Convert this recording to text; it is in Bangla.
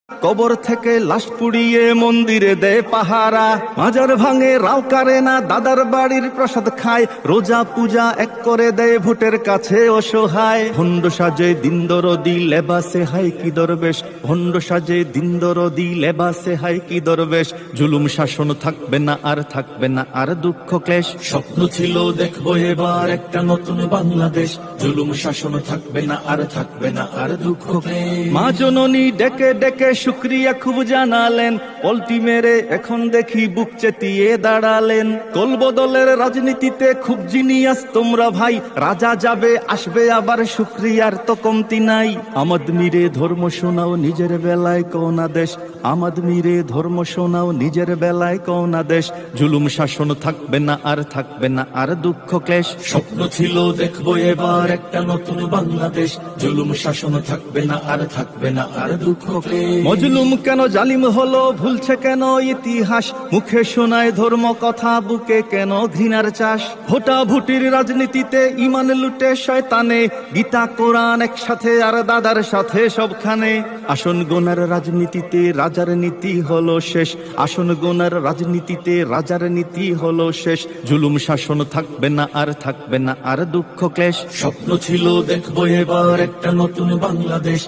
কবর থেকে লাশ পুড়িয়ে মন্দিরে দেয় পাহারা, মাজার ভাঙে রাও কারে না, দাদার বাড়ির প্রসাদ খায়, রোজা পূজা এক করে দেয় ভোটের কাছে অসহায়। ভণ্ড সাজে দিন দরদি লেবাসে হাই কি দরবেশ, ভণ্ড সাজে দিন দরদি লেবাসে হাই কি দরবেশ। জুলুম শাসন থাকবে না আর থাকবে না আর দুঃখ ক্লেশ। স্বপ্ন ছিল দেখবো এবার একটা নতুন বাংলাদেশ, জুলুম শাসন থাকবে না আর থাকবে না আর দুঃখ ক্লেশ। মা জননী ডেকে ডেকে শুক্রিয়া খুব জানালেন, পল্টি মেরে এখন দেখি বুক চেতিয়ে দাঁড়ালেন। দল বদলের রাজনীতিতে খুব জিনিয়াস তোমরা ভাই, রাজা যাবে আসবে আবার শুক্রিয়ার তো কমতি নাই। আমদ মিরে ধর্ম শোনাও নিজের বেলায় কোন দেশ, আমদ মিরে ধর্ম শোনাও নিজের বেলায় কোন দেশ। জুলুম শাসন থাকবে না আর থাকবে না আর দুঃখ ক্লেশ। স্বপ্ন ছিল দেখবো এবার একটা নতুন বাংলাদেশ, জুলুম শাসন থাকবে না আর থাকবে না আর দুঃখ ক্লেশ। মজলুম কেন জালিম হলো, ভুলছে কেন ইতিহাস, মুখে শোনায় ধর্ম কথা, বুকে কেন ঘৃণার চাষ। ভোটাভুটির রাজনীতিতে ইমান লুটে শয়তানে, গীতা কোরআন একসাথে আর দাদার সাথে সবখানে। আসন গোনার রাজনীতিতে রাজার নীতি হলো শেষ, আসন গোনার রাজনীতিতে রাজার নীতি হলো শেষ। জুলুম শাসন থাকবে না আর থাকবে না আর দুঃখ ক্লেশ। স্বপ্ন ছিল দেখবো এবার একটা নতুন বাংলাদেশ।